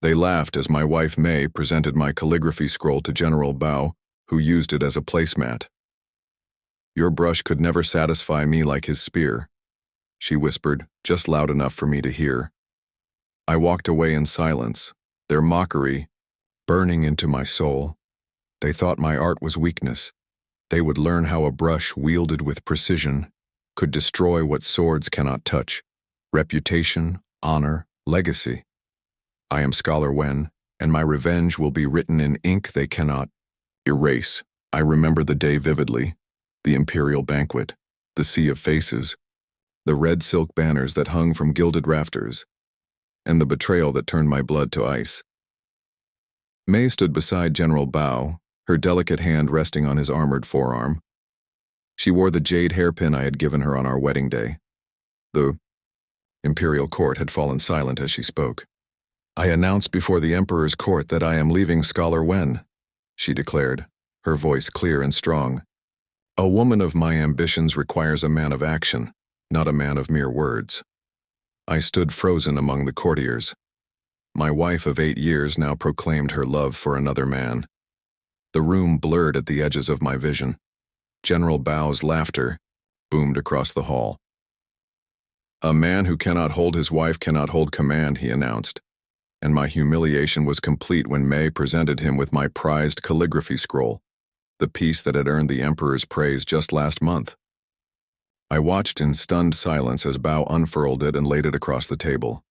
They laughed as my wife May presented my calligraphy scroll to General Bao, who used it as a placemat. "Your brush could never satisfy me like his spear," she whispered, just loud enough for me to hear. I walked away in silence, their mockery burning into my soul. They thought my art was weakness. They would learn how a brush wielded with precision could destroy what swords cannot touch: reputation, honor, legacy. I am Scholar Wen, and my revenge will be written in ink they cannot erase. I remember the day vividly, the imperial banquet, the sea of faces, the red silk banners that hung from gilded rafters, and the betrayal that turned my blood to ice. May stood beside General Bao, her delicate hand resting on his armored forearm. She wore the jade hairpin I had given her on our wedding day. The imperial court had fallen silent as she spoke. "I announced before the emperor's court that I am leaving Scholar Wen," she declared, her voice clear and strong. "A woman of my ambitions requires a man of action, not a man of mere words." I stood frozen among the courtiers. My wife of 8 years now proclaimed her love for another man. The room blurred at the edges of my vision. General Bao's laughter boomed across the hall. "A man who cannot hold his wife cannot hold command," he announced, and my humiliation was complete when May presented him with my prized calligraphy scroll, the piece that had earned the emperor's praise just last month. I watched in stunned silence as Bao unfurled it and laid it across the table.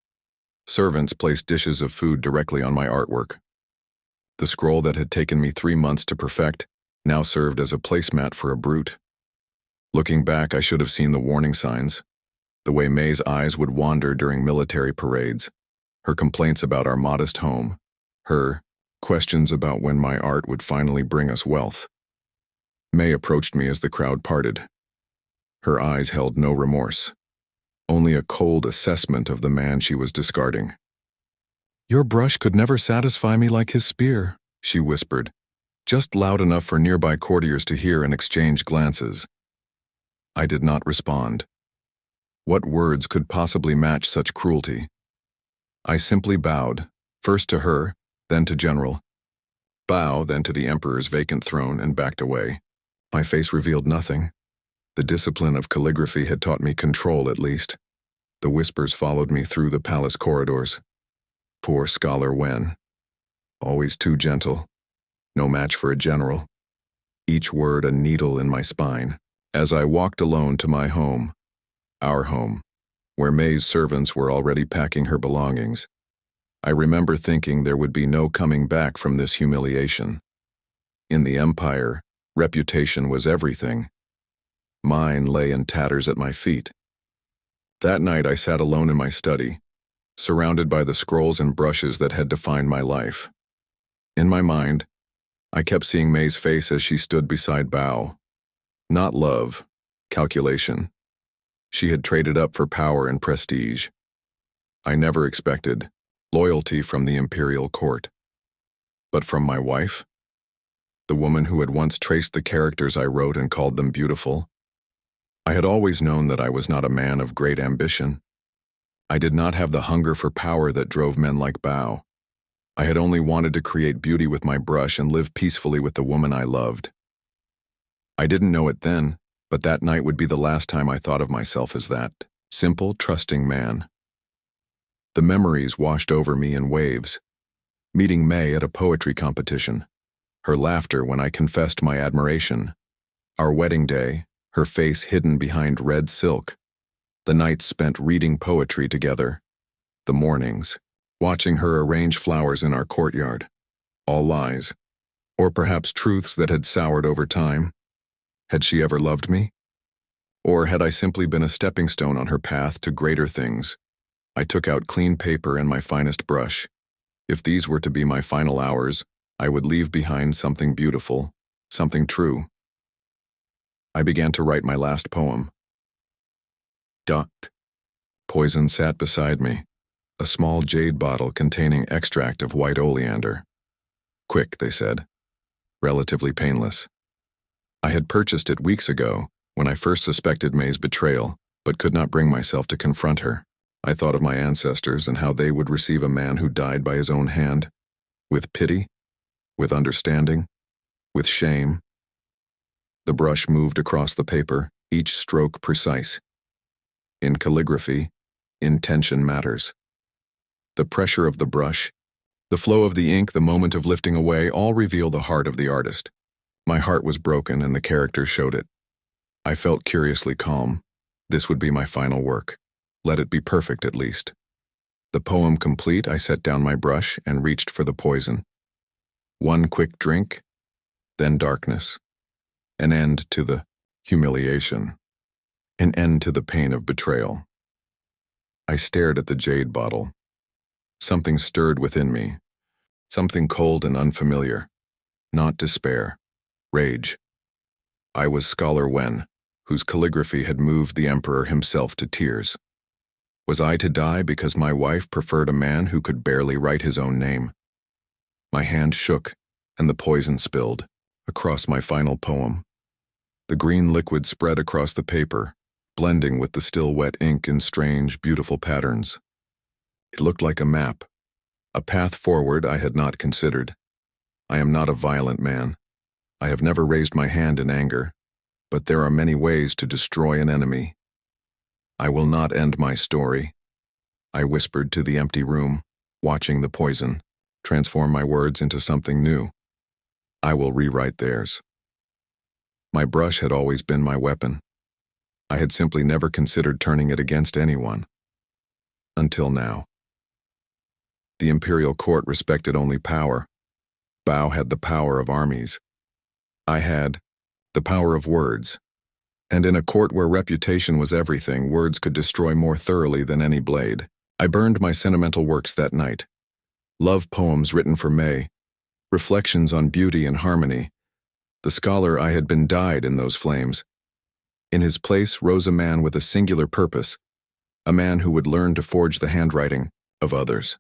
Servants placed dishes of food directly on my artwork. The scroll that had taken me 3 months to perfect now served as a placemat for a brute. Looking back, I should have seen the warning signs, the way May's eyes would wander during military parades, her complaints about our modest home, her questions about when my art would finally bring us wealth. May approached me as the crowd parted. Her eyes held no remorse, only a cold assessment of the man she was discarding. "Your brush could never satisfy me like his spear," she whispered, just loud enough for nearby courtiers to hear and exchange glances. I did not respond. What words could possibly match such cruelty? I simply bowed, first to her, then to General Bao, then to the Emperor's vacant throne, and backed away. My face revealed nothing. The discipline of calligraphy had taught me control, at least. The whispers followed me through the palace corridors. Poor Scholar Wen. Always too gentle. No match for a general. Each word a needle in my spine. As I walked alone to my home, our home, where May's servants were already packing her belongings, I remember thinking there would be no coming back from this humiliation. In the Empire, reputation was everything. Mine lay in tatters at my feet. That night I sat alone in my study, surrounded by the scrolls and brushes that had defined my life. In my mind, I kept seeing May's face as she stood beside Bao. Not love, calculation. She had traded up for power and prestige. I never expected loyalty from the imperial court. But from my wife? The woman who had once traced the characters I wrote and called them beautiful. I had always known that I was not a man of great ambition. I did not have the hunger for power that drove men like Bao. I had only wanted to create beauty with my brush and live peacefully with the woman I loved. I didn't know it then, but that night would be the last time I thought of myself as that simple, trusting man. The memories washed over me in waves. Meeting May at a poetry competition, her laughter when I confessed my admiration, our wedding day, her face hidden behind red silk, the nights spent reading poetry together, the mornings, watching her arrange flowers in our courtyard, all lies, or perhaps truths that had soured over time. Had she ever loved me? Or had I simply been a stepping stone on her path to greater things? I took out clean paper and my finest brush. If these were to be my final hours, I would leave behind something beautiful, something true. I began to write my last poem. Poison sat beside me, a small jade bottle containing extract of white oleander. Quick, they said. Relatively painless. I had purchased it weeks ago, when I first suspected May's betrayal, but could not bring myself to confront her. I thought of my ancestors and how they would receive a man who died by his own hand, with pity, with understanding, with shame. The brush moved across the paper, each stroke precise. In calligraphy, intention matters. The pressure of the brush, the flow of the ink, the moment of lifting away, all reveal the heart of the artist. My heart was broken and the characters showed it. I felt curiously calm. This would be my final work. Let it be perfect at least. The poem complete, I set down my brush and reached for the poison. One quick drink, then darkness. An end to the humiliation. An end to the pain of betrayal. I stared at the jade bottle. Something stirred within me. Something cold and unfamiliar. Not despair. Rage. I was Scholar Wen, whose calligraphy had moved the emperor himself to tears. Was I to die because my wife preferred a man who could barely write his own name? My hand shook, and the poison spilled across my final poem. The green liquid spread across the paper, blending with the still wet ink in strange, beautiful patterns. It looked like a map, a path forward I had not considered. I am not a violent man. I have never raised my hand in anger, but there are many ways to destroy an enemy. I will not end my story. I whispered to the empty room, watching the poison transform my words into something new. I will rewrite theirs. My brush had always been my weapon. I had simply never considered turning it against anyone. Until now. The imperial court respected only power. Bao had the power of armies. I had the power of words. And in a court where reputation was everything, words could destroy more thoroughly than any blade. I burned my sentimental works that night. Love poems written for May, reflections on beauty and harmony. The scholar I had been died in those flames. In his place rose a man with a singular purpose, a man who would learn to forge the handwriting of others,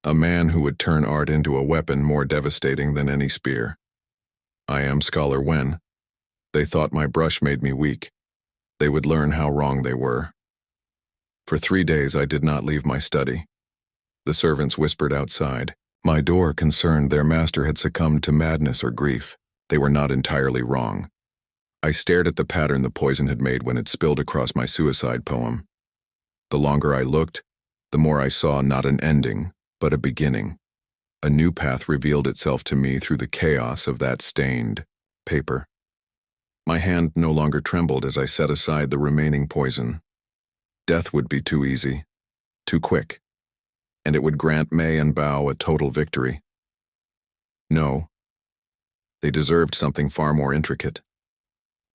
a man who would turn art into a weapon more devastating than any spear. I am Scholar Wen. They thought my brush made me weak. They would learn how wrong they were. For 3 days I did not leave my study. The servants whispered outside. My door concerned their master had succumbed to madness or grief. They were not entirely wrong. I stared at the pattern the poison had made when it spilled across my suicide poem. The longer I looked, the more I saw not an ending, but a beginning. A new path revealed itself to me through the chaos of that stained paper. My hand no longer trembled as I set aside the remaining poison. Death would be too easy, too quick, and it would grant May and Bao a total victory. No, they deserved something far more intricate,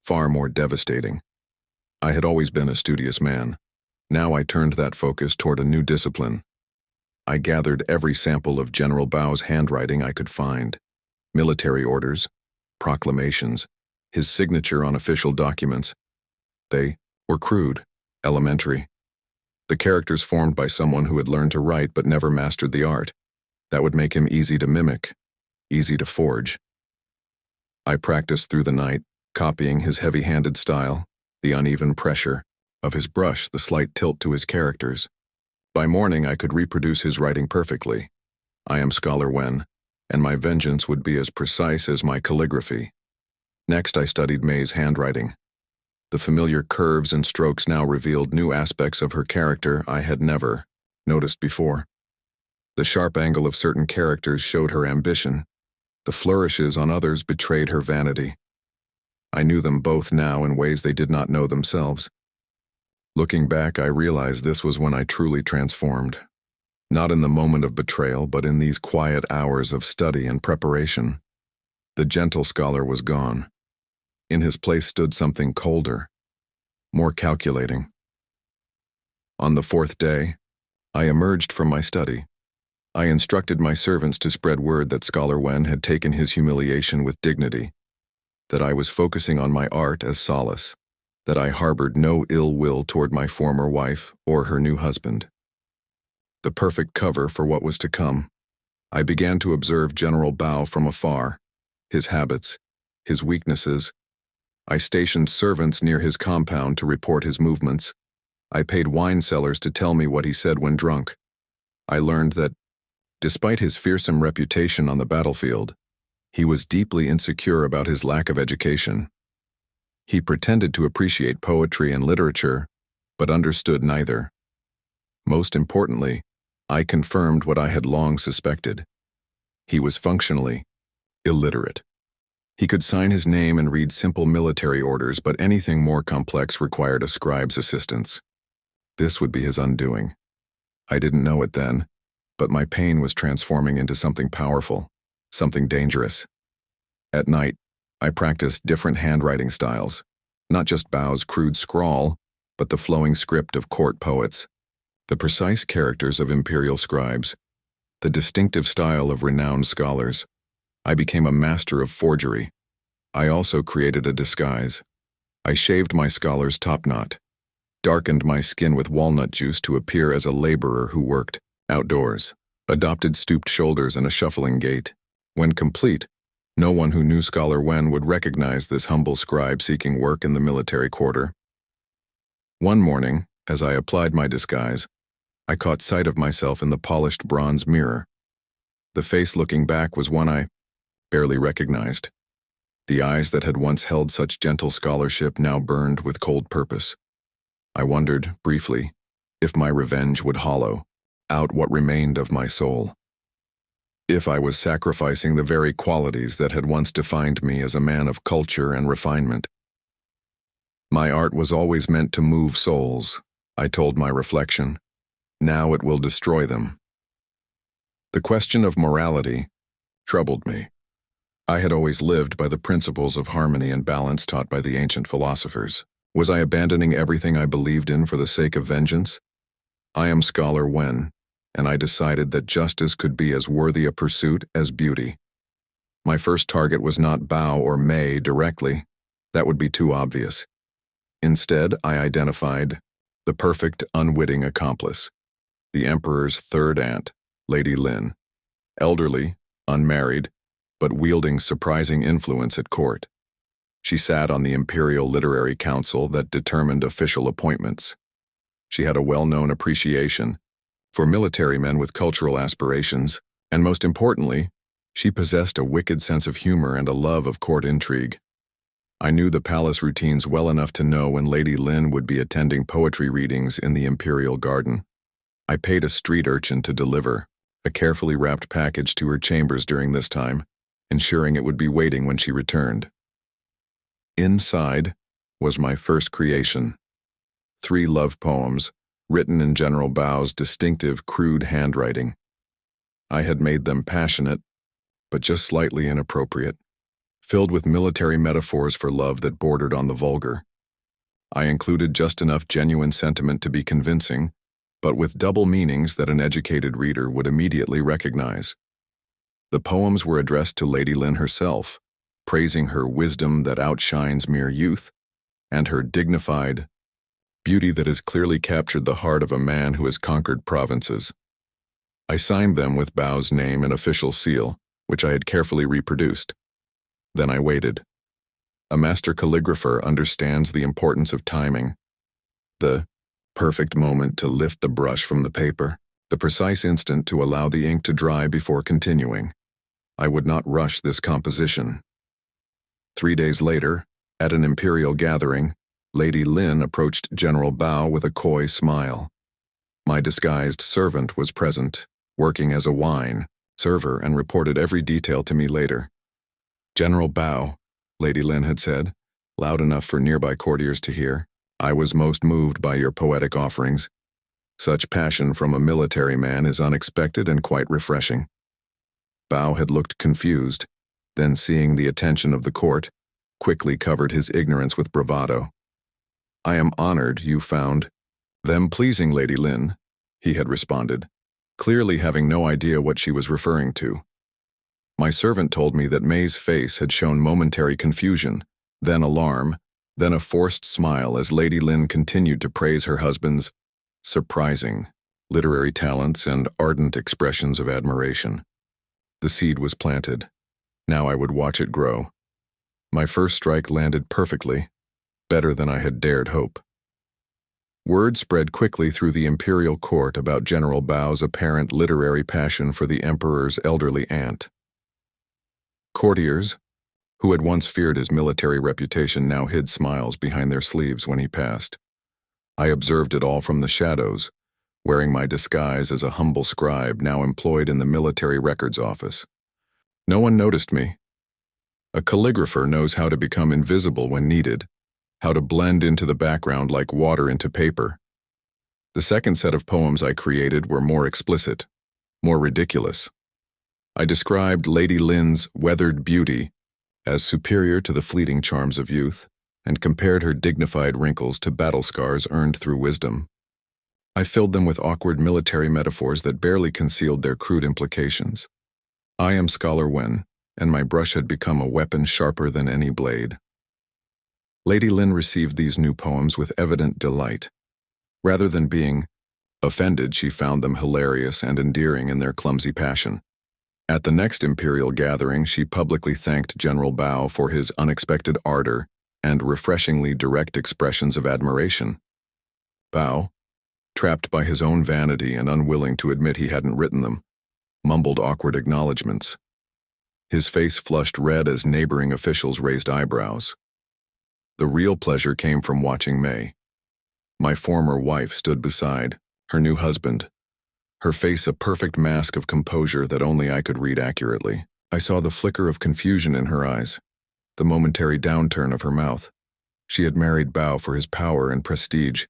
far more devastating. I had always been a studious man. Now I turned that focus toward a new discipline. I gathered every sample of General Bao's handwriting I could find. Military orders, proclamations, his signature on official documents. They were crude, elementary. The characters formed by someone who had learned to write but never mastered the art. That would make him easy to mimic, easy to forge. I practiced through the night, copying his heavy-handed style, the uneven pressure of his brush, the slight tilt to his characters. By morning I could reproduce his writing perfectly. I am Scholar Wen, and my vengeance would be as precise as my calligraphy. Next I studied May's handwriting. The familiar curves and strokes now revealed new aspects of her character I had never noticed before. The sharp angle of certain characters showed her ambition. The flourishes on others betrayed her vanity. I knew them both now in ways they did not know themselves. Looking back, I realized this was when I truly transformed. Not in the moment of betrayal, but in these quiet hours of study and preparation. The gentle scholar was gone. In his place stood something colder, more calculating. On the 4th day, I emerged from my study. I instructed my servants to spread word that Scholar Wen had taken his humiliation with dignity, that I was focusing on my art as solace, that I harbored no ill will toward my former wife or her new husband. The perfect cover for what was to come. I began to observe General Bao from afar, his habits, his weaknesses. I stationed servants near his compound to report his movements. I paid wine cellars to tell me what he said when drunk. I learned that, despite his fearsome reputation on the battlefield, he was deeply insecure about his lack of education. He pretended to appreciate poetry and literature, but understood neither. Most importantly, I confirmed what I had long suspected. He was functionally illiterate. He could sign his name and read simple military orders, but anything more complex required a scribe's assistance. This would be his undoing. I didn't know it then, but my pain was transforming into something powerful, something dangerous. At night, I practiced different handwriting styles, not just Bau's crude scrawl, but the flowing script of court poets, the precise characters of imperial scribes, the distinctive style of renowned scholars. I became a master of forgery. I also created a disguise. I shaved my scholar's topknot, darkened my skin with walnut juice to appear as a laborer who worked outdoors, adopted stooped shoulders and a shuffling gait. When complete, no one who knew Scholar Wen would recognize this humble scribe seeking work in the military quarter. One morning, as I applied my disguise, I caught sight of myself in the polished bronze mirror. The face looking back was one I barely recognized. The eyes that had once held such gentle scholarship now burned with cold purpose. I wondered, briefly, if my revenge would hollow out what remained of my soul. If I was sacrificing the very qualities that had once defined me as a man of culture and refinement. My art was always meant to move souls, I told my reflection. Now it will destroy them. The question of morality troubled me. I had always lived by the principles of harmony and balance taught by the ancient philosophers. Was I abandoning everything I believed in for the sake of vengeance? I am Scholar Wen, and I decided that justice could be as worthy a pursuit as beauty. My first target was not Bao or Mei directly. That would be too obvious. Instead, I identified the perfect unwitting accomplice, the Emperor's third aunt, Lady Lin, elderly, unmarried, but wielding surprising influence at court. She sat on the Imperial Literary Council that determined official appointments. She had a well-known appreciation for military men with cultural aspirations, and most importantly, she possessed a wicked sense of humor and a love of court intrigue. I knew the palace routines well enough to know when Lady Lin would be attending poetry readings in the Imperial Garden. I paid a street urchin to deliver a carefully wrapped package to her chambers during this time, ensuring it would be waiting when she returned. Inside was my first creation, 3 love poems, written in General Bao's distinctive, crude handwriting. I had made them passionate, but just slightly inappropriate, filled with military metaphors for love that bordered on the vulgar. I included just enough genuine sentiment to be convincing, but with double meanings that an educated reader would immediately recognize. The poems were addressed to Lady Lin herself, praising her wisdom that outshines mere youth, and her dignified beauty that has clearly captured the heart of a man who has conquered provinces. I signed them with Bao's name and official seal, which I had carefully reproduced. Then I waited. A master calligrapher understands the importance of timing. The perfect moment to lift the brush from the paper, the precise instant to allow the ink to dry before continuing. I would not rush this composition. 3 days later, at an imperial gathering, Lady Lin approached General Bao with a coy smile. My disguised servant was present, working as a wine server, and reported every detail to me later. General Bao, Lady Lin had said, loud enough for nearby courtiers to hear, I was most moved by your poetic offerings. Such passion from a military man is unexpected and quite refreshing. Bao had looked confused, then seeing the attention of the court, quickly covered his ignorance with bravado. I am honored you found them pleasing, Lady Lin, he had responded, clearly having no idea what she was referring to. My servant told me that May's face had shown momentary confusion, then alarm, then a forced smile as Lady Lin continued to praise her husband's surprising literary talents and ardent expressions of admiration. The seed was planted. Now I would watch it grow. My first strike landed perfectly, better than I had dared hope. Word spread quickly through the imperial court about General Bao's apparent literary passion for the emperor's elderly aunt. Courtiers, who had once feared his military reputation, now hid smiles behind their sleeves when he passed. I observed it all from the shadows, wearing my disguise as a humble scribe now employed in the military records office. No one noticed me. A calligrapher knows how to become invisible when needed, how to blend into the background like water into paper. The second set of poems I created were more explicit, more ridiculous. I described Lady Lynn's weathered beauty as superior to the fleeting charms of youth, and compared her dignified wrinkles to battle scars earned through wisdom. I filled them with awkward military metaphors that barely concealed their crude implications. I am Scholar Wen, and my brush had become a weapon sharper than any blade. Lady Lynn received these new poems with evident delight. Rather than being offended, she found them hilarious and endearing in their clumsy passion. At the next imperial gathering, she publicly thanked General Bao for his unexpected ardor and refreshingly direct expressions of admiration. Bao, trapped by his own vanity and unwilling to admit he hadn't written them, mumbled awkward acknowledgments. His face flushed red as neighboring officials raised eyebrows. The real pleasure came from watching May. My former wife stood beside her new husband, her face a perfect mask of composure that only I could read accurately. I saw the flicker of confusion in her eyes, the momentary downturn of her mouth. She had married Bao for his power and prestige.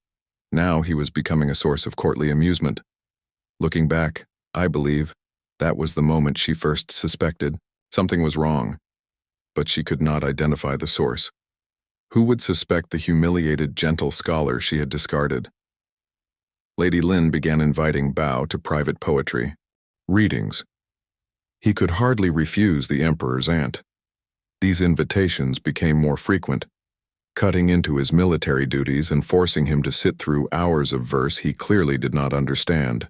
Now he was becoming a source of courtly amusement. Looking back, I believe, that was the moment she first suspected something was wrong, but she could not identify the source. Who would suspect the humiliated, gentle scholar she had discarded? Lady Lynn began inviting Bao to private poetry readings. He could hardly refuse the emperor's aunt. These invitations became more frequent, cutting into his military duties and forcing him to sit through hours of verse he clearly did not understand.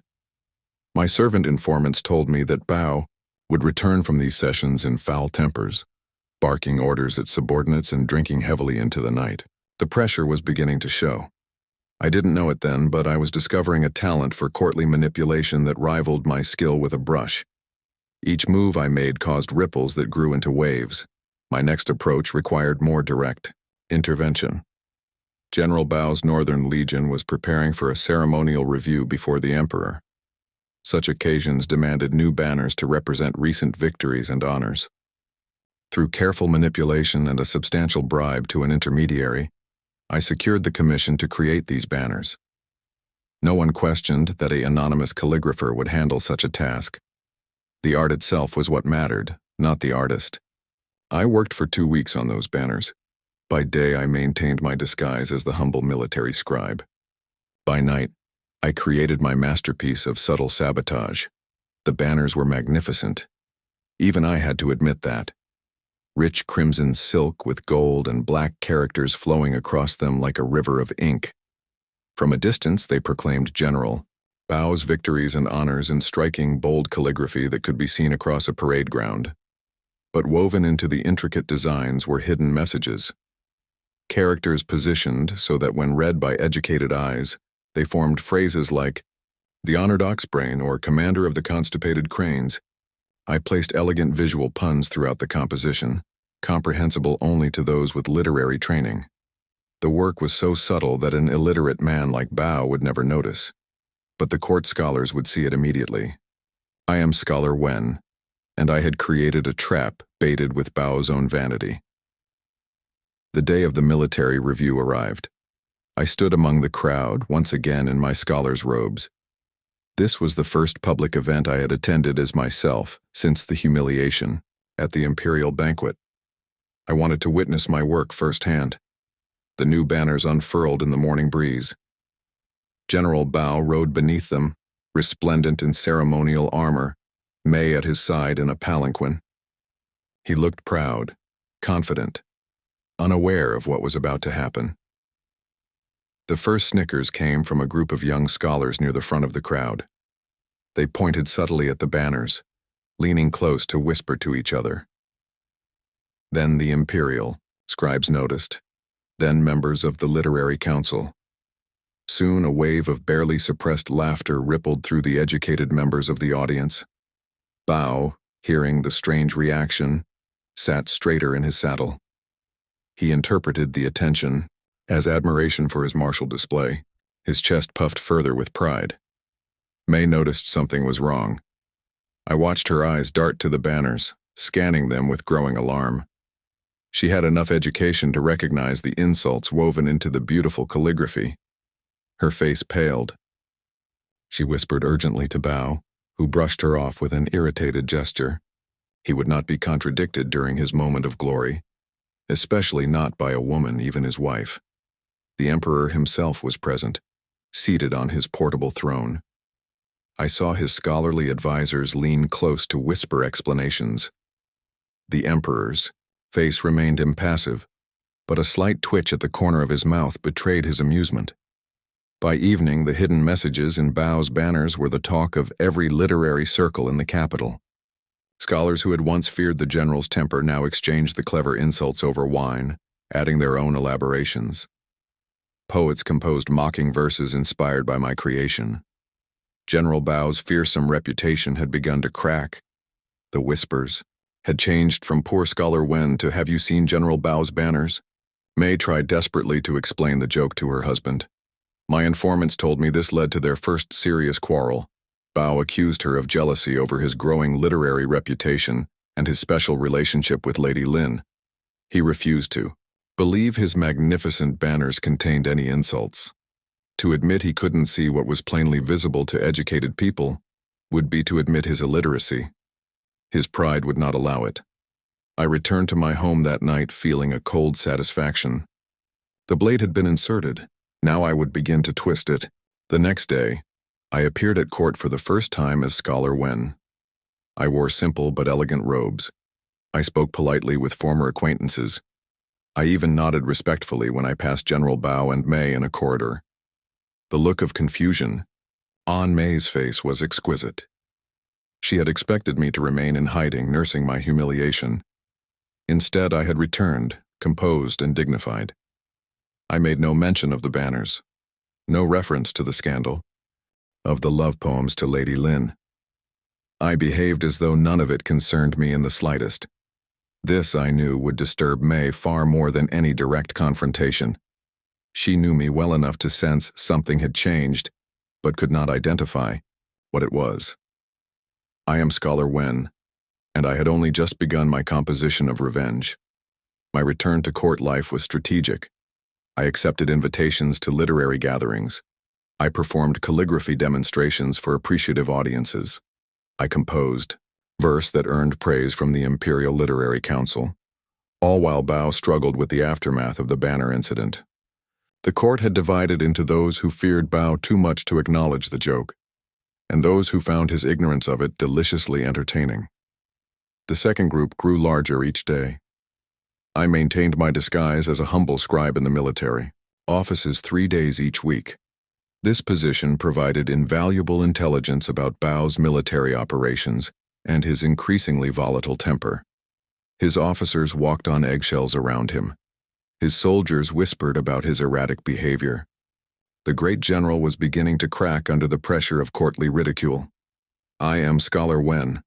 My servant informants told me that Bao would return from these sessions in foul tempers, barking orders at subordinates and drinking heavily into the night. The pressure was beginning to show. I didn't know it then, but I was discovering a talent for courtly manipulation that rivaled my skill with a brush. Each move I made caused ripples that grew into waves. My next approach required more direct intervention. General Bao's Northern Legion was preparing for a ceremonial review before the emperor. Such occasions demanded new banners to represent recent victories and honors. Through careful manipulation and a substantial bribe to an intermediary, I secured the commission to create these banners. No one questioned that an anonymous calligrapher would handle such a task. The art itself was what mattered, not the artist. I worked for 2 weeks on those banners. By day, I maintained my disguise as the humble military scribe. By night, I created my masterpiece of subtle sabotage. The banners were magnificent. Even I had to admit that. Rich crimson silk with gold and black characters flowing across them like a river of ink. From a distance, they proclaimed General Bao's victories and honors in striking, bold calligraphy that could be seen across a parade ground. But woven into the intricate designs were hidden messages. Characters positioned so that when read by educated eyes, they formed phrases like, "The honored oxbrain" or "Commander of the constipated cranes." I placed elegant visual puns throughout the composition, comprehensible only to those with literary training. The work was so subtle that an illiterate man like Bao would never notice, but the court scholars would see it immediately. I am Scholar Wen, and I had created a trap baited with Bao's own vanity. The day of the military review arrived. I stood among the crowd, once again in my scholar's robes. This was the first public event I had attended as myself since the humiliation at the imperial banquet. I wanted to witness my work firsthand. The new banners unfurled in the morning breeze. General Bao rode beneath them, resplendent in ceremonial armor, May at his side in a palanquin. He looked proud, confident, unaware of what was about to happen. The first snickers came from a group of young scholars near the front of the crowd. They pointed subtly at the banners, leaning close to whisper to each other. Then the imperial, scribes noticed, then members of the literary council. Soon a wave of barely suppressed laughter rippled through the educated members of the audience. Bao, hearing the strange reaction, sat straighter in his saddle. He interpreted the attention as admiration for his martial display. His chest puffed further with pride. May noticed something was wrong. I watched her eyes dart to the banners, scanning them with growing alarm. She had enough education to recognize the insults woven into the beautiful calligraphy. Her face paled. She whispered urgently to Bao, who brushed her off with an irritated gesture. He would not be contradicted during his moment of glory, especially not by a woman, even his wife. The emperor himself was present, seated on his portable throne. I saw his scholarly advisors lean close to whisper explanations. The emperor's face remained impassive, but a slight twitch at the corner of his mouth betrayed his amusement. By evening, the hidden messages in Bao's banners were the talk of every literary circle in the capital. Scholars who had once feared the general's temper now exchanged the clever insults over wine, adding their own elaborations. Poets composed mocking verses inspired by my creation. General Bao's fearsome reputation had begun to crack. The whispers had changed from "Poor Scholar Wen" to "Have you seen General Bao's banners?" May tried desperately to explain the joke to her husband. My informants told me this led to their first serious quarrel. Bao accused her of jealousy over his growing literary reputation and his special relationship with Lady Lin. He refused to believe his magnificent banners contained any insults. To admit he couldn't see what was plainly visible to educated people would be to admit his illiteracy. His pride would not allow it. I returned to my home that night feeling a cold satisfaction. The blade had been inserted. Now I would begin to twist it. The next day, I appeared at court for the first time as Scholar Wen. I wore simple but elegant robes. I spoke politely with former acquaintances. I even nodded respectfully when I passed General Bao and May in a corridor. The look of confusion on May's face was exquisite. She had expected me to remain in hiding, nursing my humiliation. Instead, I had returned, composed and dignified. I made no mention of the banners, no reference to the scandal, of the love poems to Lady Lin. I behaved as though none of it concerned me in the slightest. This, I knew, would disturb May far more than any direct confrontation. She knew me well enough to sense something had changed, but could not identify what it was. I am Scholar Wen, and I had only just begun my composition of revenge. My return to court life was strategic. I accepted invitations to literary gatherings. I performed calligraphy demonstrations for appreciative audiences. I composed verse that earned praise from the Imperial Literary Council, all while Bao struggled with the aftermath of the banner incident. The court had divided into those who feared Bao too much to acknowledge the joke, and those who found his ignorance of it deliciously entertaining. The second group grew larger each day. I maintained my disguise as a humble scribe in the military, offices 3 days each week. This position provided invaluable intelligence about Bao's military operations and his increasingly volatile temper. His officers walked on eggshells around him. His soldiers whispered about his erratic behavior. The great general was beginning to crack under the pressure of courtly ridicule. I am Scholar Wen,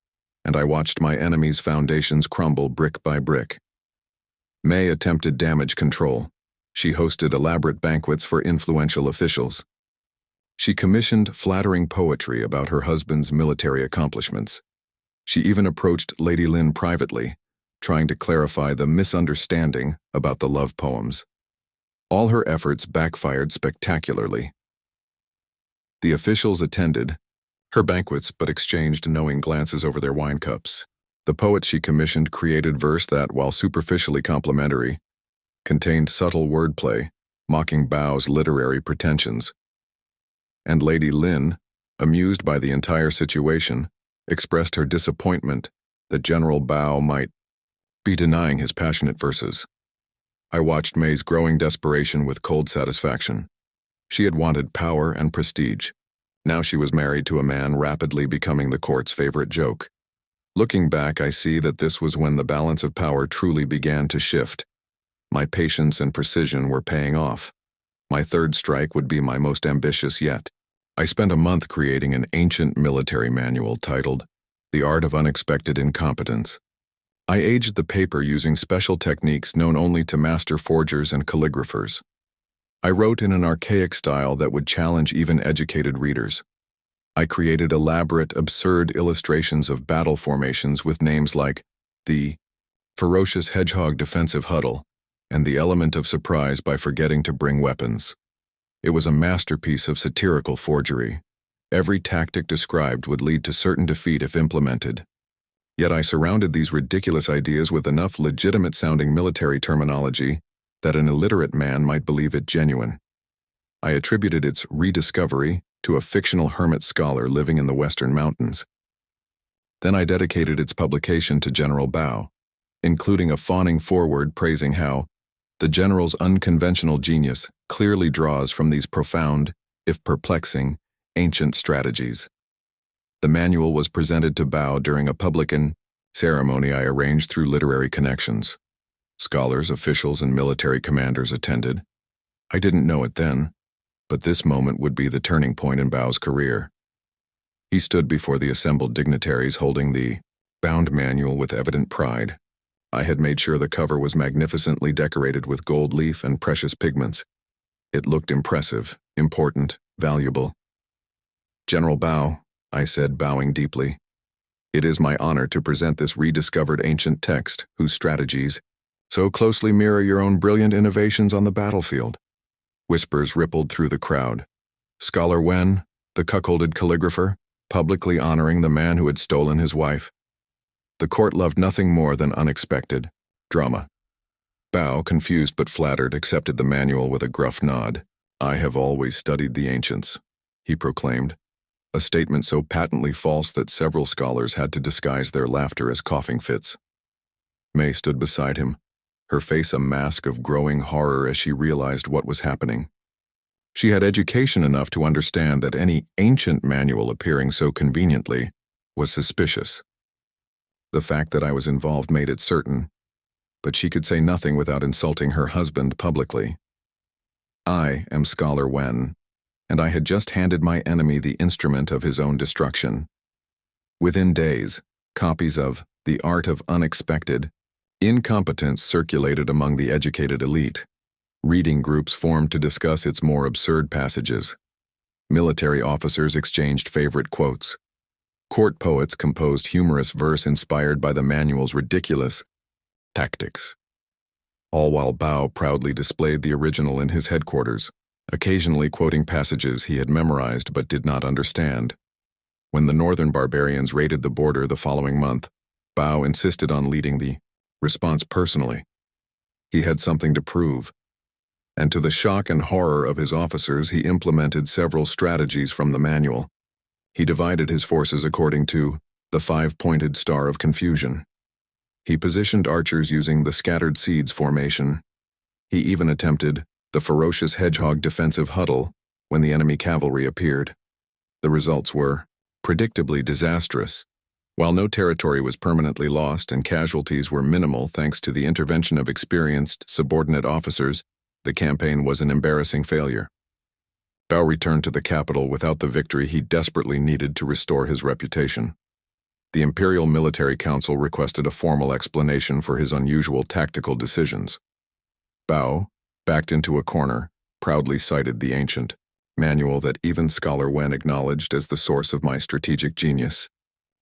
and I watched my enemy's foundations crumble brick by brick. May attempted damage control. She hosted elaborate banquets for influential officials. She commissioned flattering poetry about her husband's military accomplishments. She even approached Lady Lin privately, trying to clarify the misunderstanding about the love poems. All her efforts backfired spectacularly. The officials attended her banquets but exchanged knowing glances over their wine cups. The poets she commissioned created verse that, while superficially complimentary, contained subtle wordplay, mocking Bao's literary pretensions. And Lady Lin, amused by the entire situation, expressed her disappointment that General Bao might be denying his passionate verses. I watched May's growing desperation with cold satisfaction. She had wanted power and prestige. Now she was married to a man rapidly becoming the court's favorite joke. Looking back, I see that this was when the balance of power truly began to shift. My patience and precision were paying off. My third strike would be my most ambitious yet. I spent a month creating an ancient military manual titled The Art of Unexpected Incompetence. I aged the paper using special techniques known only to master forgers and calligraphers. I wrote in an archaic style that would challenge even educated readers. I created elaborate, absurd illustrations of battle formations with names like the ferocious hedgehog defensive huddle and the element of surprise by forgetting to bring weapons. It was a masterpiece of satirical forgery. Every tactic described would lead to certain defeat if implemented. Yet I surrounded these ridiculous ideas with enough legitimate-sounding military terminology that an illiterate man might believe it genuine. I attributed its rediscovery to a fictional hermit scholar living in the Western Mountains. Then I dedicated its publication to General Bao, including a fawning foreword praising how the general's unconventional genius clearly draws from these profound, if perplexing, ancient strategies. The manual was presented to Bao during a public ceremony I arranged through literary connections. Scholars, officials, and military commanders attended. I didn't know it then, but this moment would be the turning point in Bao's career. He stood before the assembled dignitaries holding the bound manual with evident pride. I had made sure the cover was magnificently decorated with gold leaf and precious pigments. It looked impressive, important, valuable. "General Bao," I said, bowing deeply, "it is my honor to present this rediscovered ancient text whose strategies so closely mirror your own brilliant innovations on the battlefield." Whispers rippled through the crowd. Scholar Wen, the cuckolded calligrapher, publicly honoring the man who had stolen his wife. The court loved nothing more than unexpected drama. Bao, confused but flattered, accepted the manual with a gruff nod. "I have always studied the ancients," he proclaimed, a statement so patently false that several scholars had to disguise their laughter as coughing fits. May stood beside him, her face a mask of growing horror as she realized what was happening. She had education enough to understand that any ancient manual appearing so conveniently was suspicious. The fact that I was involved made it certain, but she could say nothing without insulting her husband publicly. I am Scholar Wen, and I had just handed my enemy the instrument of his own destruction. Within days, copies of The Art of Unexpected Incompetence circulated among the educated elite. Reading groups formed to discuss its more absurd passages. Military officers exchanged favorite quotes. Court poets composed humorous verse inspired by the manual's ridiculous tactics. All while Bao proudly displayed the original in his headquarters, occasionally quoting passages he had memorized but did not understand. When the northern barbarians raided the border the following month, Bao insisted on leading the response personally. He had something to prove, and to the shock and horror of his officers, he implemented several strategies from the manual. He divided his forces according to the five-pointed star of confusion. He positioned archers using the scattered seeds formation. He even attempted the ferocious hedgehog defensive huddle when the enemy cavalry appeared. The results were predictably disastrous. While no territory was permanently lost and casualties were minimal thanks to the intervention of experienced subordinate officers, the campaign was an embarrassing failure. Bao returned to the capital without the victory he desperately needed to restore his reputation. The Imperial Military Council requested a formal explanation for his unusual tactical decisions. Bao, backed into a corner, proudly cited the ancient manual that even Scholar Wen acknowledged as the source of my strategic genius.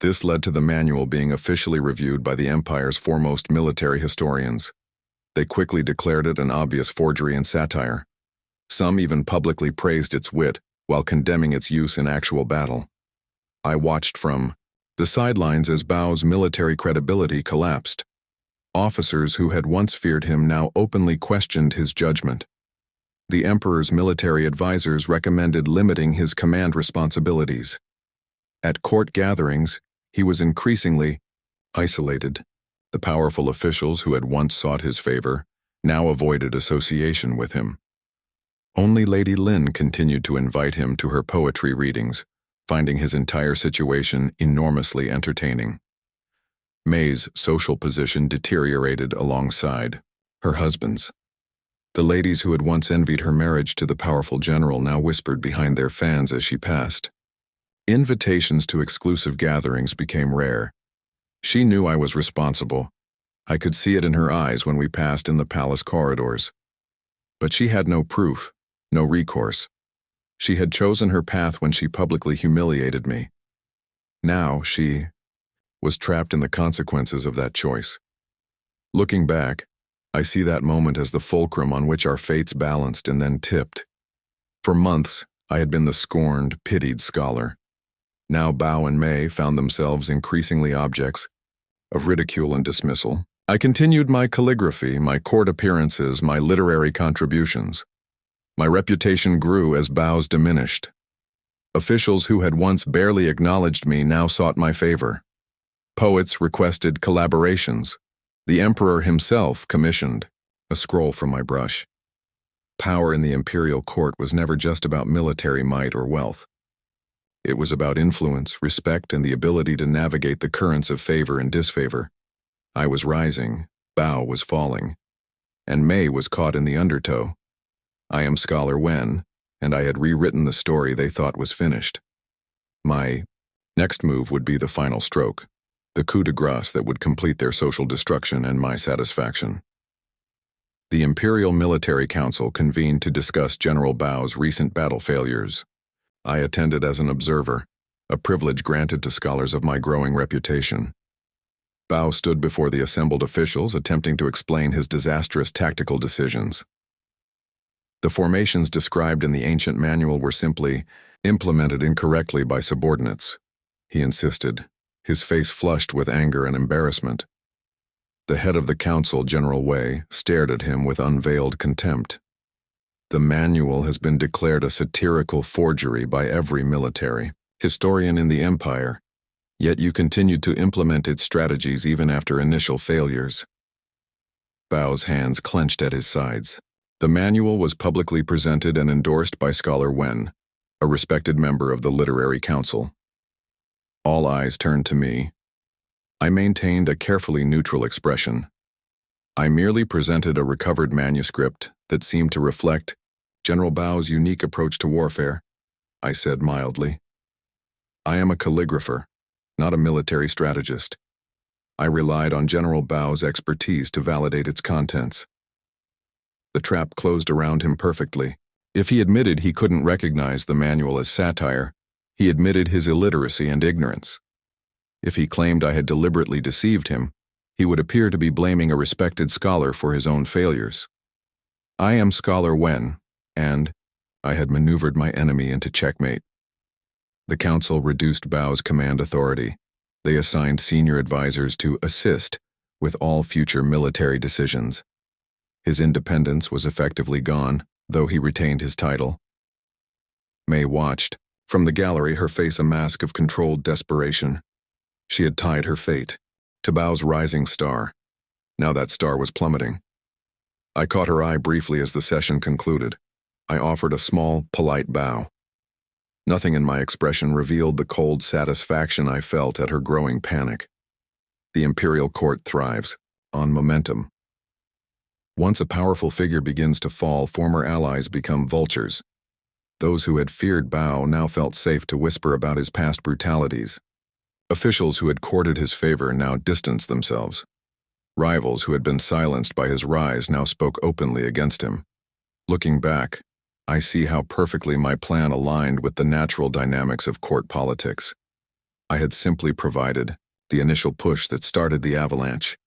This led to the manual being officially reviewed by the Empire's foremost military historians. They quickly declared it an obvious forgery and satire. Some even publicly praised its wit while condemning its use in actual battle. I watched from the sidelines as Bao's military credibility collapsed. Officers who had once feared him now openly questioned his judgment. The emperor's military advisors recommended limiting his command responsibilities. At court gatherings, he was increasingly isolated. The powerful officials who had once sought his favor now avoided association with him. Only Lady Lin continued to invite him to her poetry readings, finding his entire situation enormously entertaining. May's social position deteriorated alongside her husband's. The ladies who had once envied her marriage to the powerful general now whispered behind their fans as she passed. Invitations to exclusive gatherings became rare. She knew I was responsible. I could see it in her eyes when we passed in the palace corridors. But she had no proof, no recourse. She had chosen her path when she publicly humiliated me. Now she was trapped in the consequences of that choice. Looking back, I see that moment as the fulcrum on which our fates balanced and then tipped. For months, I had been the scorned, pitied scholar. Now Bao and Mei found themselves increasingly objects of ridicule and dismissal. I continued my calligraphy, my court appearances, my literary contributions. My reputation grew as Bao's diminished. Officials who had once barely acknowledged me now sought my favor. Poets requested collaborations. The emperor himself commissioned a scroll from my brush. Power in the imperial court was never just about military might or wealth. It was about influence, respect, and the ability to navigate the currents of favor and disfavor. I was rising, Bao was falling, and Mei was caught in the undertow. I am Scholar Wen, and I had rewritten the story they thought was finished. My next move would be the final stroke, the coup de grace that would complete their social destruction and my satisfaction. The Imperial Military Council convened to discuss General Bao's recent battle failures. I attended as an observer, a privilege granted to scholars of my growing reputation. Bao stood before the assembled officials, attempting to explain his disastrous tactical decisions. The formations described in the ancient manual were simply implemented incorrectly by subordinates, he insisted, his face flushed with anger and embarrassment. The head of the council, General Wei, stared at him with unveiled contempt. The manual has been declared a satirical forgery by every military historian in the empire, yet you continued to implement its strategies even after initial failures. Bao's hands clenched at his sides. The manual was publicly presented and endorsed by Scholar Wen, a respected member of the Literary Council. All eyes turned to me. I maintained a carefully neutral expression. I merely presented a recovered manuscript that seemed to reflect General Bao's unique approach to warfare, I said mildly. I am a calligrapher, not a military strategist. I relied on General Bao's expertise to validate its contents. The trap closed around him perfectly. If he admitted he couldn't recognize the manual as satire, he admitted his illiteracy and ignorance. If he claimed I had deliberately deceived him, he would appear to be blaming a respected scholar for his own failures. I am Scholar Wen, and I had maneuvered my enemy into checkmate. The council reduced Bao's command authority. They assigned senior advisors to assist with all future military decisions. His independence was effectively gone, though he retained his title. Mei watched. From the gallery, her face a mask of controlled desperation. She had tied her fate to Bao's rising star. Now that star was plummeting. I caught her eye briefly as the session concluded. I offered a small, polite bow. Nothing in my expression revealed the cold satisfaction I felt at her growing panic. The imperial court thrives on momentum. Once a powerful figure begins to fall, former allies become vultures. Those who had feared Bao now felt safe to whisper about his past brutalities. Officials who had courted his favor now distanced themselves. Rivals who had been silenced by his rise now spoke openly against him. Looking back, I see how perfectly my plan aligned with the natural dynamics of court politics. I had simply provided the initial push that started the avalanche.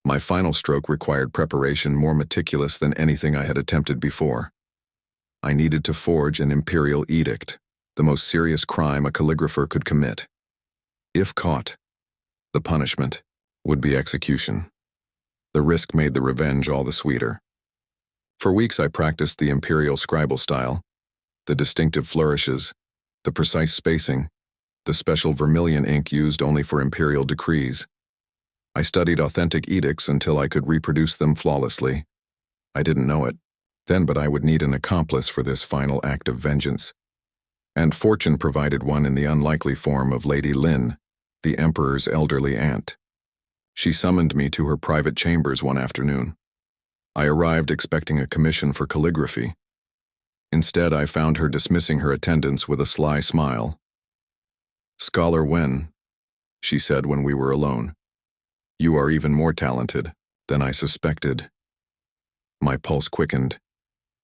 My final stroke required preparation more meticulous than anything I had attempted before. I needed to forge an imperial edict, the most serious crime a calligrapher could commit. If caught, the punishment would be execution. The risk made the revenge all the sweeter. For weeks I practiced the imperial scribal style, the distinctive flourishes, the precise spacing, the special vermilion ink used only for imperial decrees. I studied authentic edicts until I could reproduce them flawlessly. I didn't know it then, but I would need an accomplice for this final act of vengeance. And fortune provided one in the unlikely form of Lady Lin, the emperor's elderly aunt. She summoned me to her private chambers one afternoon. I arrived expecting a commission for calligraphy. Instead, I found her dismissing her attendance with a sly smile. "Scholar Wen," she said when we were alone, "you are even more talented than I suspected." My pulse quickened.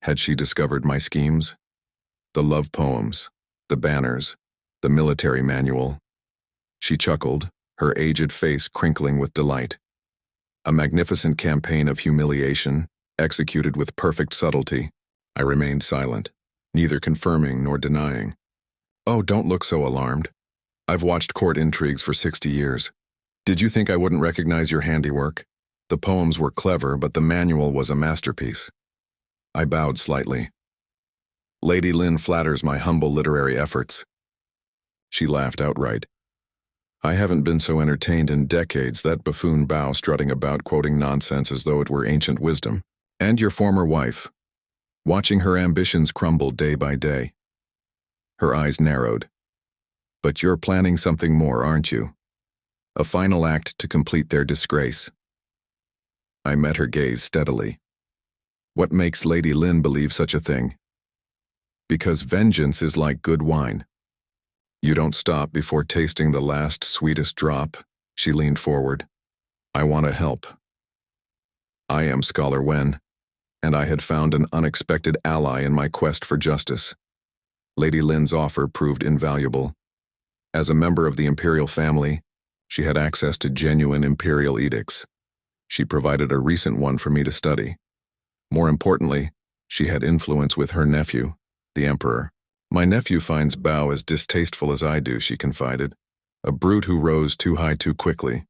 Had she discovered my schemes? The love poems, the banners, the military manual. She chuckled, her aged face crinkling with delight. A magnificent campaign of humiliation, executed with perfect subtlety. I remained silent, neither confirming nor denying. "Oh, don't look so alarmed. I've watched court intrigues for 60 years. Did you think I wouldn't recognize your handiwork? The poems were clever, but the manual was a masterpiece." I bowed slightly. "Lady Lin flatters my humble literary efforts." She laughed outright. "I haven't been so entertained in decades, that buffoon Bao strutting about quoting nonsense as though it were ancient wisdom. And your former wife, watching her ambitions crumble day by day." Her eyes narrowed. "But you're planning something more, aren't you? A final act to complete their disgrace." I met her gaze steadily. "What makes Lady Lin believe such a thing?" "Because vengeance is like good wine. You don't stop before tasting the last sweetest drop." She leaned forward. "I want to help. I am Scholar Wen, and I had found an unexpected ally in my quest for justice." Lady Lin's offer proved invaluable. As a member of the imperial family, she had access to genuine imperial edicts. She provided a recent one for me to study. More importantly, she had influence with her nephew, the emperor. "My nephew finds Bao as distasteful as I do," she confided. "A brute who rose too high too quickly.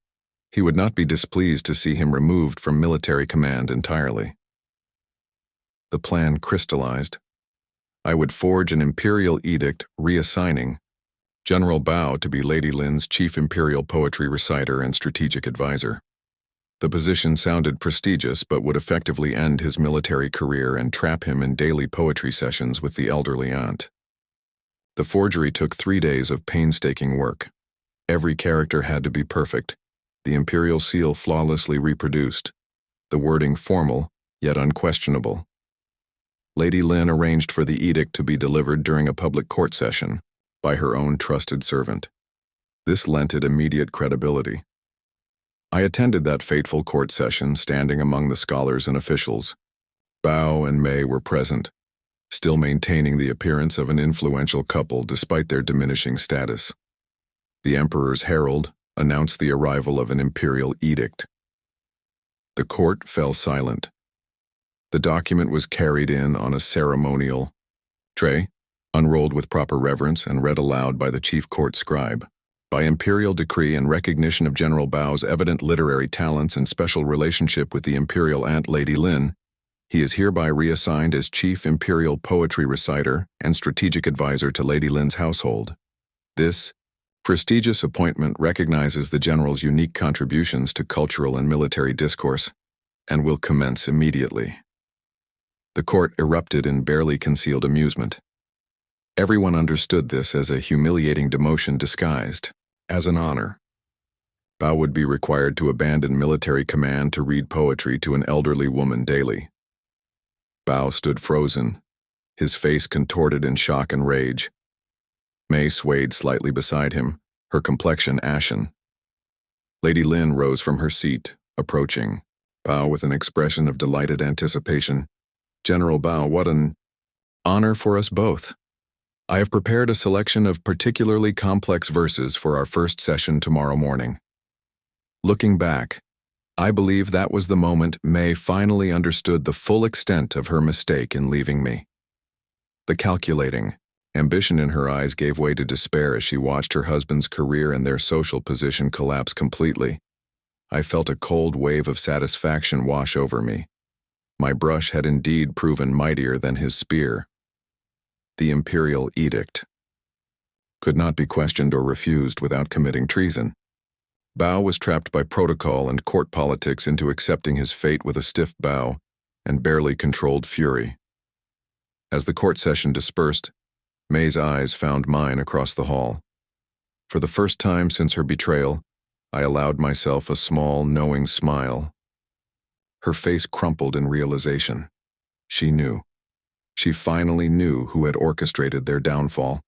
He would not be displeased to see him removed from military command entirely." The plan crystallized. I would forge an imperial edict reassigning General Bao to be Lady Lin's chief imperial poetry reciter and strategic advisor. The position sounded prestigious, but would effectively end his military career and trap him in daily poetry sessions with the elderly aunt. The forgery took 3 days of painstaking work. Every character had to be perfect, the imperial seal flawlessly reproduced, the wording formal, yet unquestionable. Lady Lin arranged for the edict to be delivered during a public court session by her own trusted servant. This lent it immediate credibility. I attended that fateful court session, standing among the scholars and officials. Bao and Mei were present, still maintaining the appearance of an influential couple despite their diminishing status. The emperor's herald announced the arrival of an imperial edict. The court fell silent. The document was carried in on a ceremonial tray, unrolled with proper reverence and read aloud by the chief court scribe. "By imperial decree and recognition of General Bao's evident literary talents and special relationship with the imperial aunt Lady Lin, he is hereby reassigned as chief imperial poetry reciter and strategic advisor to Lady Lin's household. This prestigious appointment recognizes the general's unique contributions to cultural and military discourse and will commence immediately." The court erupted in barely concealed amusement. Everyone understood this as a humiliating demotion disguised as an honor. Bao would be required to abandon military command to read poetry to an elderly woman daily. Bao stood frozen, his face contorted in shock and rage. Mei swayed slightly beside him, her complexion ashen. Lady Lin rose from her seat, approaching Bao with an expression of delighted anticipation. "General Bao, what an honor for us both. I have prepared a selection of particularly complex verses for our first session tomorrow morning." Looking back, I believe that was the moment Mei finally understood the full extent of her mistake in leaving me. The calculating ambition in her eyes gave way to despair as she watched her husband's career and their social position collapse completely. I felt a cold wave of satisfaction wash over me. My brush had indeed proven mightier than his spear. The imperial edict could not be questioned or refused without committing treason. Bao was trapped by protocol and court politics into accepting his fate with a stiff bow and barely controlled fury. As the court session dispersed, Mei's eyes found mine across the hall. For the first time since her betrayal, I allowed myself a small, knowing smile. Her face crumpled in realization. She knew. She finally knew who had orchestrated their downfall.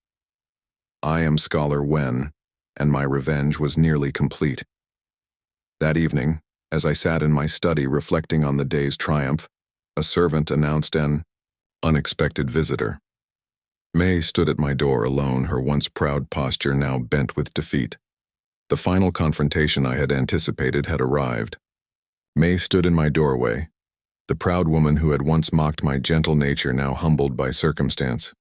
I am Scholar Wen, and my revenge was nearly complete. That evening, as I sat in my study reflecting on the day's triumph, a servant announced an unexpected visitor. May stood at my door alone, her once proud posture now bent with defeat. The final confrontation I had anticipated had arrived. May stood in my doorway, the proud woman who had once mocked my gentle nature now humbled by circumstance.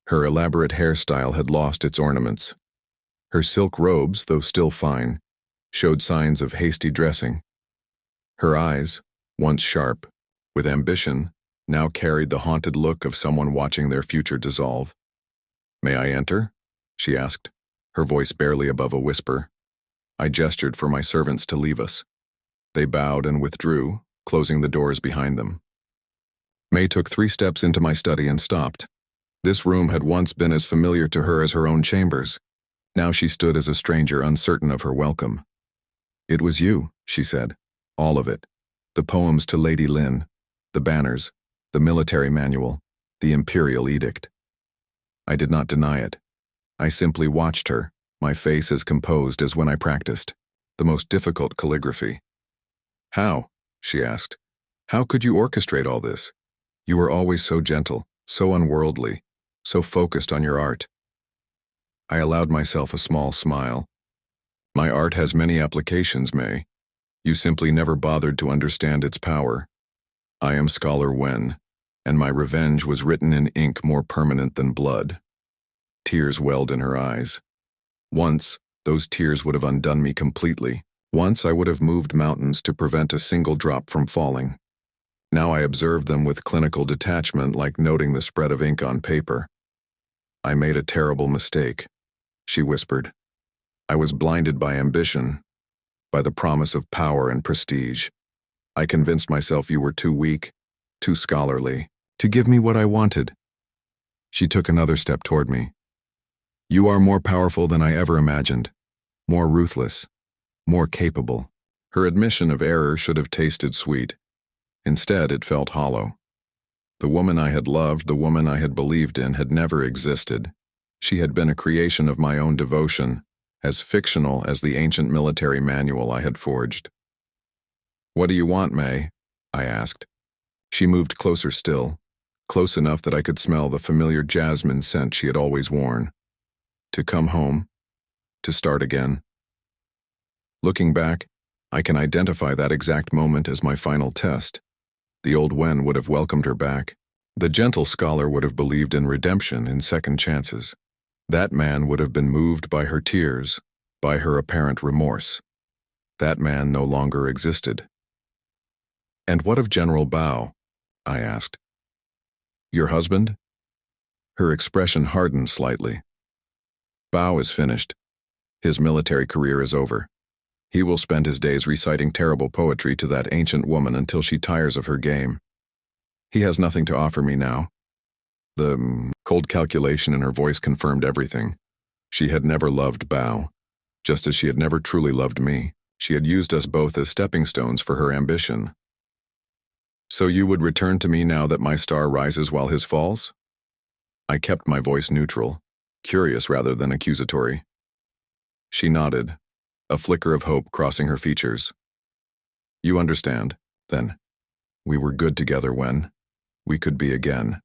Her elaborate hairstyle had lost its ornaments. Her silk robes, though still fine, showed signs of hasty dressing. Her eyes, once sharp, with ambition, now carried the haunted look of someone watching their future dissolve. "May I enter?" she asked, her voice barely above a whisper. I gestured for my servants to leave us. They bowed and withdrew, closing the doors behind them. May took 3 steps into my study and stopped. This room had once been as familiar to her as her own chambers. Now she stood as a stranger, uncertain of her welcome. "It was you," she said. "All of it. The poems to Lady Lynn, the banners, the military manual, the imperial edict." I did not deny it. I simply watched her, my face as composed as when I practiced the most difficult calligraphy. "How?" she asked. "How could you orchestrate all this? You were always so gentle, so unworldly, so focused on your art." I allowed myself a small smile. "My art has many applications, May. You simply never bothered to understand its power. I am Scholar Wen, and my revenge was written in ink more permanent than blood." Tears welled in her eyes. Once, those tears would have undone me completely. Once I would have moved mountains to prevent a single drop from falling. Now I observed them with clinical detachment, like noting the spread of ink on paper. "I made a terrible mistake," she whispered. "I was blinded by ambition, by the promise of power and prestige. I convinced myself you were too weak, too scholarly, to give me what I wanted." She took another step toward me. "You are more powerful than I ever imagined, more ruthless, more capable." Her admission of error should have tasted sweet. Instead, it felt hollow. The woman I had loved, the woman I had believed in, had never existed. She had been a creation of my own devotion, as fictional as the ancient military manual I had forged. "What do you want, May?" I asked. She moved closer still, close enough that I could smell the familiar jasmine scent she had always worn. "To come home, to start again." Looking back, I can identify that exact moment as my final test. The old Wen would have welcomed her back. The gentle scholar would have believed in redemption, in second chances. That man would have been moved by her tears, by her apparent remorse. That man no longer existed. "And what of General Bao?" I asked. "Your husband?" Her expression hardened slightly. "Bao is finished. His military career is over. He will spend his days reciting terrible poetry to that ancient woman until she tires of her game. He has nothing to offer me now." The cold calculation in her voice confirmed everything. She had never loved Bao, just as she had never truly loved me. She had used us both as stepping stones for her ambition. "So you would return to me now that my star rises while his falls?" I kept my voice neutral, curious rather than accusatory. She nodded, a flicker of hope crossing her features. "You understand, then. We were good together when we could be again.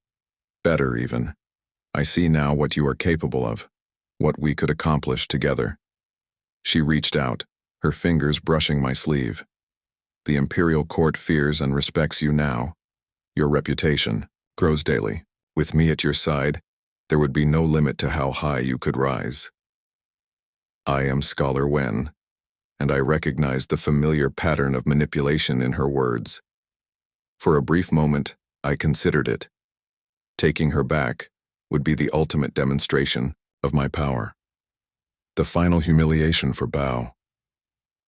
Better, even. I see now what you are capable of, what we could accomplish together." She reached out, her fingers brushing my sleeve. "The imperial court fears and respects you now. Your reputation grows daily. With me at your side, there would be no limit to how high you could rise." I am Scholar Wen, and I recognized the familiar pattern of manipulation in her words. For a brief moment, I considered it. Taking her back would be the ultimate demonstration of my power. The final humiliation for Bao.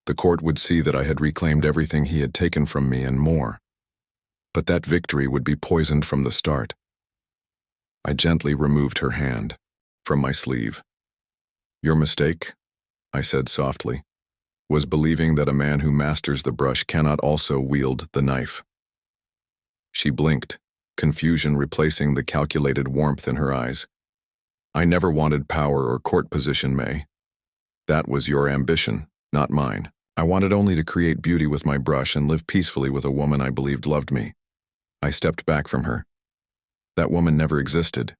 The court would see that I had reclaimed everything he had taken from me and more. But that victory would be poisoned from the start. I gently removed her hand from my sleeve. "Your mistake," I said softly. was believing that a man who masters the brush cannot also wield the knife. She blinked, confusion replacing the calculated warmth in her eyes. I never wanted power or court position, May. That was your ambition, not mine. I wanted only to create beauty with my brush and live peacefully with a woman I believed loved me. I stepped back from her. That woman never existed.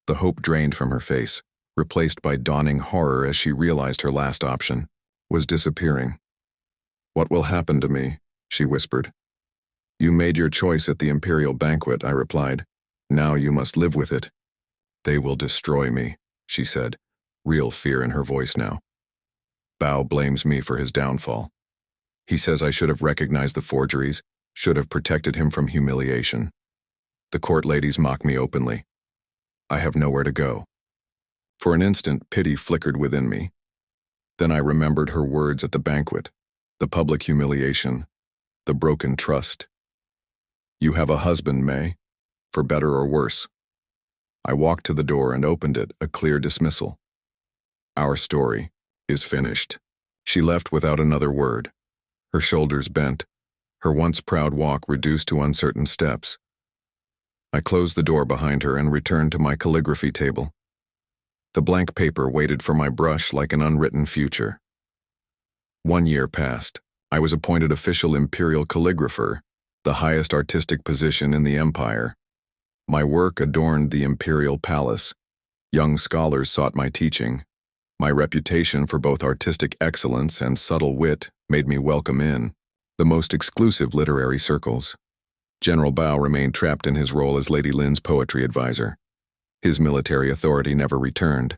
The hope drained from her face, replaced by dawning horror as she realized her last option was disappearing. "What will happen to me?" she whispered. "You made your choice at the imperial banquet," I replied. "Now you must live with it." "They will destroy me," she said, real fear in her voice now. "Bao blames me for his downfall. He says I should have recognized the forgeries, should have protected him from humiliation. The court ladies mock me openly. I have nowhere to go." For an instant, pity flickered within me. Then I remembered her words at the banquet, the public humiliation, the broken trust. "You have a husband, May, for better or worse." I walked to the door and opened it, a clear dismissal. "Our story is finished." She left without another word, her shoulders bent, her once proud walk reduced to uncertain steps. I closed the door behind her and returned to my calligraphy table. The blank paper waited for my brush like an unwritten future. 1 year passed. I was appointed official imperial calligrapher, the highest artistic position in the empire. My work adorned the imperial palace. Young scholars sought my teaching. My reputation for both artistic excellence and subtle wit made me welcome in the most exclusive literary circles. General Bao remained trapped in his role as Lady Lin's poetry advisor. His military authority never returned.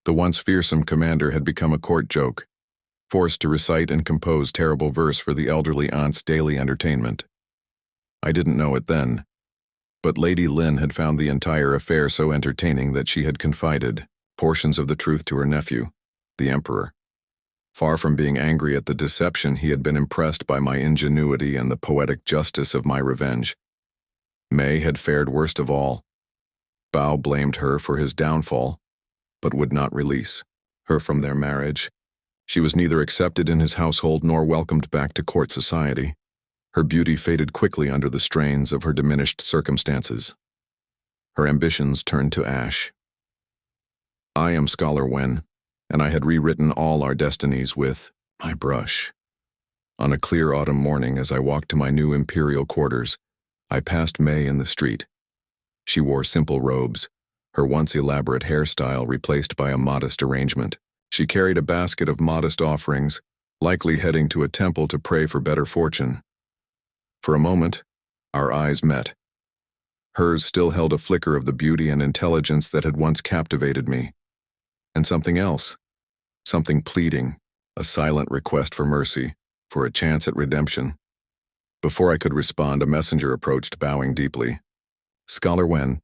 The once fearsome commander had become a court joke, forced to recite and compose terrible verse for the elderly aunt's daily entertainment. I didn't know it then, but Lady Lin had found the entire affair so entertaining that she had confided portions of the truth to her nephew, the Emperor. Far from being angry at the deception, he had been impressed by my ingenuity and the poetic justice of my revenge. May had fared worst of all. Bao blamed her for his downfall, but would not release her from their marriage. She was neither accepted in his household nor welcomed back to court society. Her beauty faded quickly under the strains of her diminished circumstances. Her ambitions turned to ash. I am Scholar Wen, and I had rewritten all our destinies with my brush. On a clear autumn morning, as I walked to my new imperial quarters, I passed May in the street. She wore simple robes, her once elaborate hairstyle replaced by a modest arrangement. She carried a basket of modest offerings, likely heading to a temple to pray for better fortune. For a moment, our eyes met. Hers still held a flicker of the beauty and intelligence that had once captivated me. And something else, something pleading, a silent request for mercy, for a chance at redemption. Before I could respond, a messenger approached, bowing deeply. "Scholar Wen,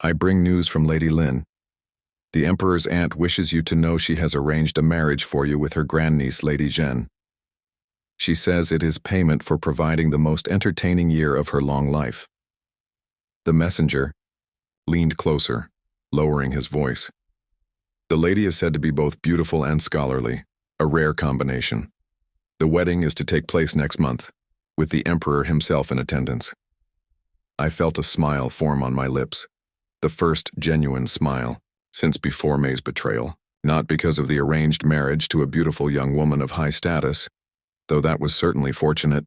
I bring news from Lady Lin. The Emperor's aunt wishes you to know she has arranged a marriage for you with her grandniece, Lady Zhen. She says it is payment for providing the most entertaining year of her long life." The messenger leaned closer, lowering his voice. "The lady is said to be both beautiful and scholarly, a rare combination. The wedding is to take place next month, with the Emperor himself in attendance." I felt a smile form on my lips, the first genuine smile since before May's betrayal, not because of the arranged marriage to a beautiful young woman of high status, though that was certainly fortunate,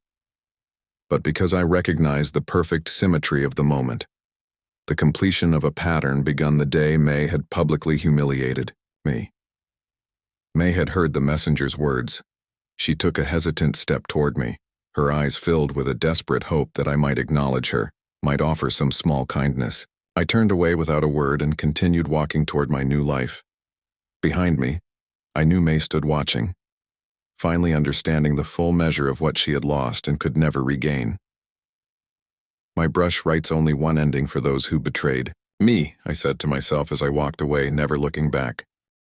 but because I recognized the perfect symmetry of the moment, the completion of a pattern begun the day May had publicly humiliated me. May had heard the messenger's words. She took a hesitant step toward me, her eyes filled with a desperate hope that I might acknowledge her, might offer some small kindness. I turned away without a word and continued walking toward my new life. Behind me, I knew May stood watching, finally understanding the full measure of what she had lost and could never regain. My brush writes only one ending for those who betrayed me, I said to myself as I walked away, never looking back.